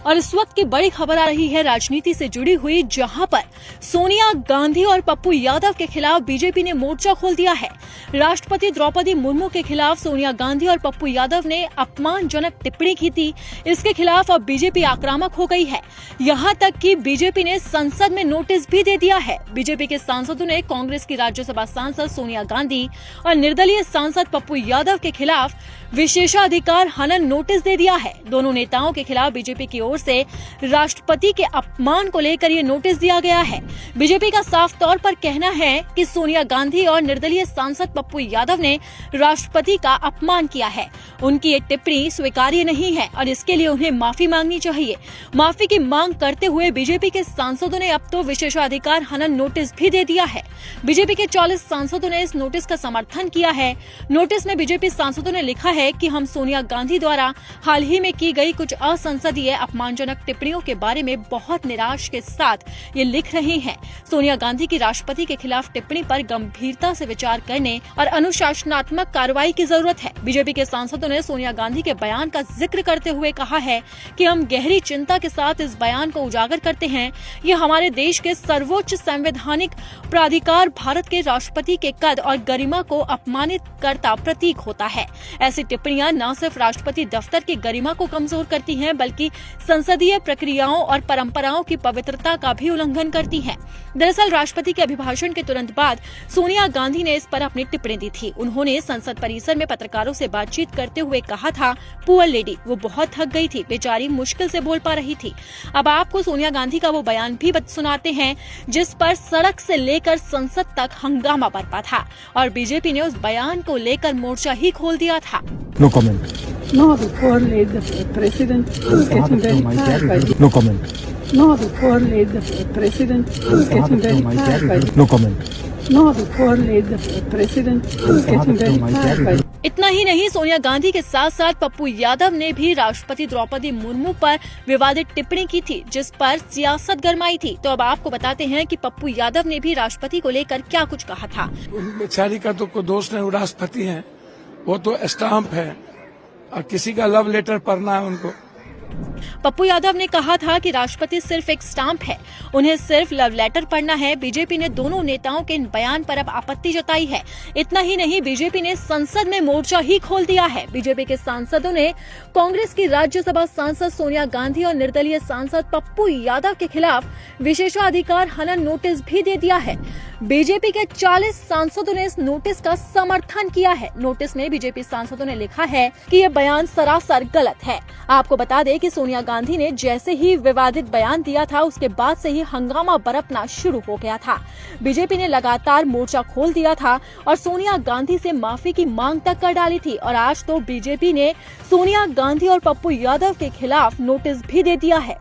और इस वक्त की बड़ी खबर आ रही है राजनीति से जुड़ी हुई, जहां पर सोनिया गांधी और पप्पू यादव के खिलाफ बीजेपी ने मोर्चा खोल दिया है। राष्ट्रपति द्रौपदी मुर्मू के खिलाफ सोनिया गांधी और पप्पू यादव ने अपमानजनक टिप्पणी की थी। इसके खिलाफ अब बीजेपी आक्रामक हो गई है। यहां तक कि बीजेपी ने संसद में नोटिस भी दे दिया है। बीजेपी के सांसदों ने कांग्रेस की राज्यसभा सांसद सोनिया गांधी और निर्दलीय सांसद पप्पू यादव के खिलाफ विशेषाधिकार हनन नोटिस दे दिया है। दोनों नेताओं के खिलाफ बीजेपी की ओर से राष्ट्रपति के अपमान को लेकर ये नोटिस दिया गया है। बीजेपी का साफ तौर पर कहना है कि सोनिया गांधी और निर्दलीय सांसद पप्पू यादव ने राष्ट्रपति का अपमान किया है। उनकी ये टिप्पणी स्वीकार्य नहीं है और इसके लिए उन्हें माफी मांगनी चाहिए। माफी की मांग करते हुए बीजेपी के सांसदों ने अब तो विशेषाधिकार हनन नोटिस भी दे दिया है। बीजेपी के 40 सांसदों ने इस नोटिस का समर्थन किया है। नोटिस में बीजेपी सांसदों ने लिखा है कि हम सोनिया गांधी द्वारा हाल ही में की गई कुछ असंसदीय अपमानजनक टिप्पणियों के बारे में बहुत निराश के साथ ये लिख रहे हैं। सोनिया गांधी की राष्ट्रपति के खिलाफ टिप्पणी पर गंभीरता से विचार करने और अनुशासनात्मक कार्रवाई की जरूरत है। बीजेपी के सांसदों ने सोनिया गांधी के बयान का जिक्र करते हुए कहा है कि हम गहरी चिंता के साथ इस बयान को उजागर करते हैं। ये हमारे देश के सर्वोच्च संवैधानिक प्राधिकार भारत के राष्ट्रपति के कद और गरिमा को अपमानित करता प्रतीक होता है। ऐसी टिप्पणियां न सिर्फ राष्ट्रपति दफ्तर की गरिमा को कमजोर करती हैं, बल्कि संसदीय प्रक्रियाओं और परंपराओं की पवित्रता का भी उल्लंघन करती हैं। दरअसल राष्ट्रपति के अभिभाषण के तुरंत बाद सोनिया गांधी ने इस पर अपनी टिप्पणी दी थी। उन्होंने संसद परिसर में पत्रकारों से बातचीत करते हुए कहा था, पुअर लेडी, वो बहुत थक गई थी, बेचारी मुश्किल से बोल पा रही थी। अब आपको सोनिया गांधी का वो बयान भी सुनाते हैं जिस पर सड़क से लेकर संसद तक हंगामा बरपा था और बीजेपी ने उस बयान को लेकर मोर्चा ही खोल दिया था। No comment. No, the poor lady, the president is getting very tired by this. No comment. No, the poor lady, the president is getting very tired by this. No comment. No, the poor lady, the president is getting very tired by this. इतना ही नहीं, सोनिया गांधी के साथ साथ पप्पू यादव ने भी राष्ट्रपति द्रौपदी मुर्मू पर विवादित टिप्पणी की थी, जिस पर सियासत गरमाई थी। तो अब आपको बताते हैं कि पप्पू यादव ने भी राष्ट्रपति को लेकर क्या कुछ कहा था। बेचारी का तो कोई दोस्त नहीं, वो राष्ट्रपति हैं, वो तो स्टाम्प है और किसी का लव लेटर पढ़ना है उनको। पप्पू यादव ने कहा था कि राष्ट्रपति सिर्फ एक स्टाम्प है, उन्हें सिर्फ लव लेटर पढ़ना है। बीजेपी ने दोनों नेताओं के इन बयान पर अब आपत्ति जताई है। इतना ही नहीं, बीजेपी ने संसद में मोर्चा ही खोल दिया है। बीजेपी के सांसदों ने कांग्रेस की राज्यसभा सांसद सोनिया गांधी और निर्दलीय सांसद पप्पू यादव के खिलाफ विशेषाधिकार हनन नोटिस भी दे दिया है। बीजेपी के 40 सांसदों ने इस नोटिस का समर्थन किया है। नोटिस में बीजेपी सांसदों ने लिखा है कि ये बयान सरासर गलत है। आपको बता दें कि सोनिया गांधी ने जैसे ही विवादित बयान दिया था, उसके बाद से ही हंगामा बरपना शुरू हो गया था। बीजेपी ने लगातार मोर्चा खोल दिया था और सोनिया गांधी से माफी की मांग तक कर डाली थी और आज तो बीजेपी ने सोनिया गांधी और पप्पू यादव के खिलाफ नोटिस भी दे दिया है।